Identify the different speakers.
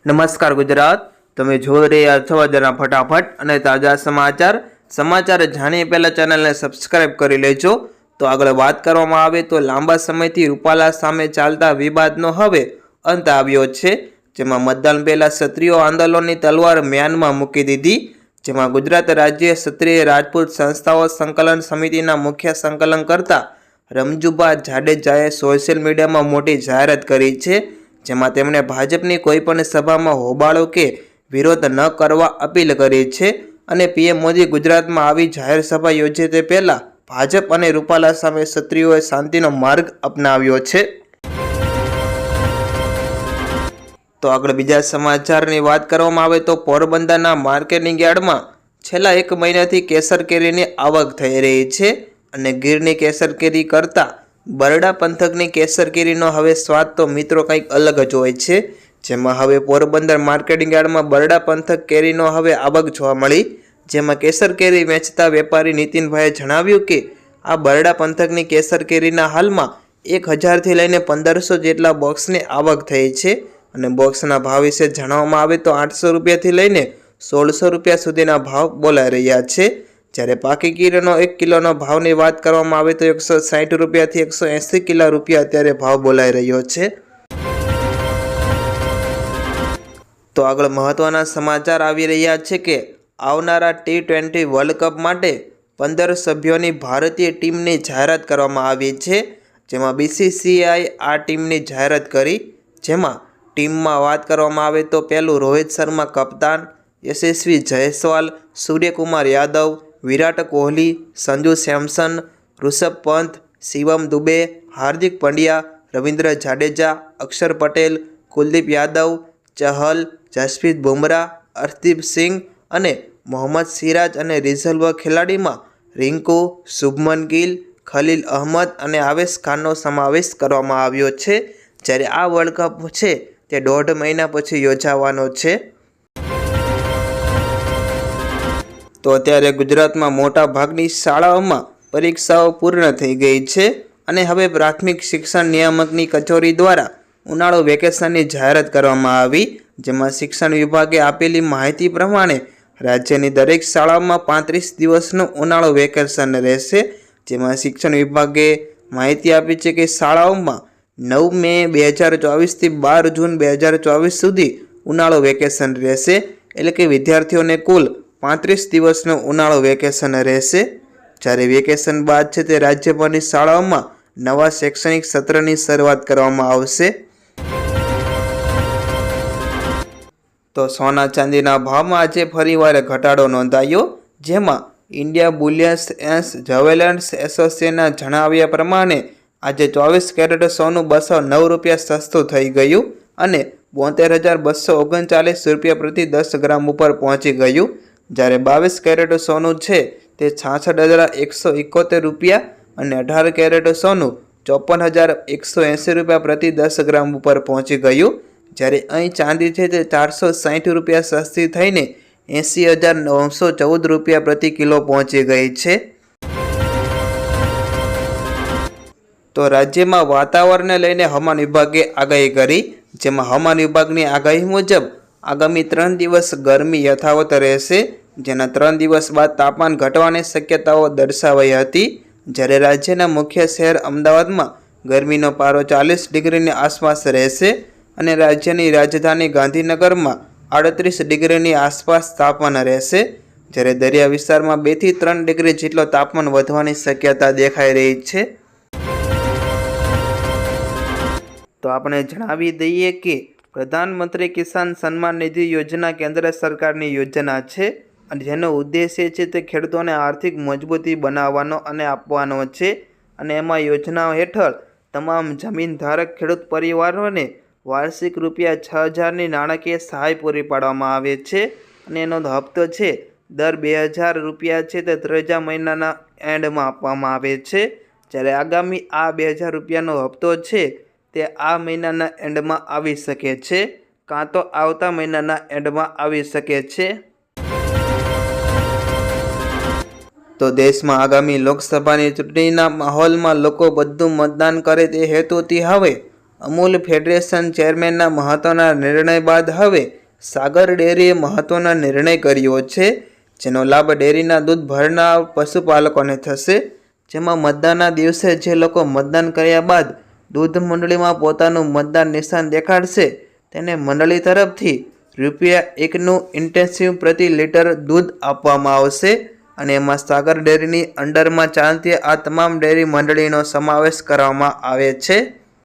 Speaker 1: નમસ્કાર ગુજરાત, તમે જોઈ રહ્યા છો જરા ફટાફટ અને તાજા સમાચાર જાણીએ પહેલા ચેનલને સબસ્ક્રાઇબ કરી લેજો। તો આગળ વાત કરવામાં આવે તો લાંબા સમયથી રૂપાલા સામે ચાલતા વિવાદનો હવે અંત આવ્યો છે, જેમાં મતદાન પહેલા ક્ષત્રિય આંદોલનની તલવાર મ્યાનમાં મૂકી દીધી। જેમાં ગુજરાત રાજ્ય ક્ષત્રિય રાજપૂત સંસ્થાઓ સંકલન સમિતિના મુખ્ય સંકલનકર્તા રમજુબા જાડેજાએ સોશિયલ મીડિયામાં મોટી જાહેરાત કરી છે, જેમાં તેમણે ભાજપની કોઈપણ સભામાં હોબાળો કે વિરોધ ન કરવા અપીલ કરી છે અને પીએમ મોદી ગુજરાતમાં આવી જાહેર સભા યોજે તે પહેલા ભાજપ અને રૂપાલા સામે ક્ષત્રિયોએ શાંતિનો માર્ગ અપનાવ્યો છે। તો આગળ બીજા સમાચારની વાત કરવામાં આવે તો પોરબંદરના માર્કેટિંગ યાર્ડમાં છેલ્લા 1 મહિનાથી કેસર કેરીની આવક થઈ રહી છે અને ગીરની કેસર કેરી કરતાં બરડા પંથકની કેસર કેરીનો હવે સ્વાદ તો મિત્રો કંઈક અલગ જ હોય છે। જેમાં હવે પોરબંદર માર્કેટિંગ યાર્ડમાં બરડા પંથક કેરીનો હવે આવક જોવા મળી। જેમાં કેસર કેરી વેચતા વેપારી નીતિનભાઈએ જણાવ્યું કે આ બરડા પંથકની કેસર કેરીના હાલમાં 1000થી લઈને 1500 જેટલા બોક્સની આવક થઈ છે અને બોક્સના ભાવ વિશે જાણવામાં આવે તો 800 રૂપિયાથી લઈને 1600 રૂપિયા સુધીના ભાવ બોલાઈ રહ્યા છે। જ્યારે પાકી કેરીનો 1 કિલોનો ભાવની વાત કરવામાં આવે તો 160 રૂપિયાથી 180 કિલો રૂપિયા અત્યારે ભાવ બોલાઈ રહ્યો છે। તો આગળ મહત્વના સમાચાર આવી રહ્યા છે કે આવનારા T20 વર્લ્ડ કપ માટે 15 સભ્યોની ભારતીય ટીમની જાહેરાત કરવામાં આવી છે, જેમાં BCCI આ ટીમની જાહેરાત કરી। જેમાં ટીમમાં વાત કરવામાં આવે તો પહેલું રોહિત શર્મા કપ્તાન, યશસ્વી જયસ્વાલ, સૂર્યકુમાર યાદવ, વિરાટ કોહલી, સંજુ સેમસન, ઋષભ પંત, શિવમ દુબે, હાર્દિક પંડ્યા, રવિન્દ્ર જાડેજા, અક્ષર પટેલ, કુલદીપ યાદવ, ચહલ, જસપ્રીત બુમરાહ, અર્શદીપ સિંઘ અને મોહમ્મદ સિરાજ અને રિઝર્વ ખેલાડીમાં રિંકુ, શુભમન ગિલ, ખલીલ અહમદ અને આવેશ ખાનનો સમાવેશ કરવામાં આવ્યો છે। જ્યારે આ વર્લ્ડ કપ છે તે 1.5 મહિના પછી યોજાવાનો છે। તો અત્યારે ગુજરાતમાં મોટા ભાગની શાળાઓમાં પરીક્ષાઓ પૂર્ણ થઈ ગઈ છે અને હવે પ્રાથમિક શિક્ષણ નિયામકની કચેરી દ્વારા ઉનાળુ વેકેશનની જાહેરાત કરવામાં આવી। જેમાં શિક્ષણ વિભાગે આપેલી માહિતી પ્રમાણે રાજ્યની દરેક શાળાઓમાં 35 દિવસનું ઉનાળુ વેકેશન રહેશે। જેમાં શિક્ષણ વિભાગે માહિતી આપી છે કે શાળાઓમાં 9 મે 2024 થી 12 જૂન 2024 સુધી ઉનાળુ વેકેશન રહેશે, એટલે કે વિદ્યાર્થીઓને કુલ 35 દિવસનું ઉનાળુ વેકેશન રહેશે। જ્યારે વેકેશન બાદ છે તે રાજ્યભરની શાળાઓમાં નવા શૈક્ષણિક સત્રની શરૂઆત કરવામાં આવશે। તો સોના ચાંદીના ભાવમાં આજે ફરીવાર ઘટાડો નોંધાયો। જેમાં ઇન્ડિયા બુલિયન એન્ડ જ્વેલર્સ એસોસિએશનના જણાવ્યા પ્રમાણે આજે 24 કેરેટ સોનું 209 રૂપિયા સસ્તું થઈ ગયું અને 72,239 રૂપિયા પ્રતિ 10 ગ્રામ ઉપર પહોંચી ગયું। જ્યારે 22 કેરેટ સોનું છે તે 66,171 રૂપિયા અને 18 કેરેટ સોનું 54,180 રૂપિયા પ્રતિ 10 ગ્રામ ઉપર પહોંચી ગયું। જ્યારે અહીં ચાંદી છે તે 460 રૂપિયા સસ્તી થઈને 80,914 રૂપિયા પ્રતિ કિલો પહોંચી ગઈ છે। તો રાજ્યમાં વાતાવરણને લઈને હવામાન વિભાગે આગાહી કરી। જેમાં હવામાન વિભાગની આગાહી મુજબ આગામી 3 દિવસ ગરમી યથાવત રહેશે, જેના 3 દિવસ બાદ તાપમાન ઘટવાની શક્યતાઓ દર્શાવાઈ હતી। જ્યારે રાજ્યના મુખ્ય શહેર અમદાવાદમાં ગરમીનો પારો 40 ડિગ્રીની આસપાસ રહેશે અને રાજ્યની રાજધાની ગાંધીનગરમાં 38 ડિગ્રીની આસપાસ તાપમાન રહેશે। જ્યારે દરિયા વિસ્તારમાં 2 થી 3 ડિગ્રી જેટલો તાપમાન વધવાની શક્યતા દેખાઈ રહી છે। તો આપણે જણાવી દઈએ કે પ્રધાનમંત્રી કિસાન સન્માન નિધિ યોજના કેન્દ્ર સરકારની યોજના છે અને જેનો ઉદ્દેશ્ય છે તે ખેડૂતોને આર્થિક મજબૂતી બનાવવાનો અને આપવાનો છે અને એમાં યોજનાઓ હેઠળ તમામ જમીન ધારક ખેડૂત પરિવારોને વાર્ષિક રૂપિયા 6,000ની નાણાકીય સહાય પૂરી પાડવામાં આવે છે અને એનો હપ્તો છે દર 2,000 રૂપિયા છે તે 3 મહિનાના એન્ડમાં આપવામાં આવે છે। જ્યારે આગામી આ 2,000 રૂપિયાનો હપ્તો છે તે આ મહિનાના એન્ડમાં આવી શકે છે કાં તો આવતા મહિનાના એન્ડમાં આવી શકે છે। તો દેશમાં આગામી લોકસભાની ચૂંટણીના માહોલમાં લોકો બધું મતદાન કરે તે હેતુથી હવે અમૂલ ફેડરેશન ચેરમેનના મહત્વના નિર્ણય બાદ હવે સાગર ડેરીએ મહત્વનો નિર્ણય કર્યો છે, જેનો લાભ ડેરીના દૂધ ભરનાર પશુપાલકોને થશે, જેમાં મતદાનના દિવસે જે લોકો મતદાન કર્યા બાદ દૂધ મંડળીમાં પોતાનું મતદાન નિશાન દેખાડશે તેને મંડળી તરફથી ₹1નું ઇન્સેન્ટિવ પ્રતિ લીટર દૂધ આપવામાં આવશે અને એમાં સાગર ડેરીની અંડરમાં ચાલતી આ તમામ ડેરી મંડળીનો સમાવેશ કરવામાં આવે છે।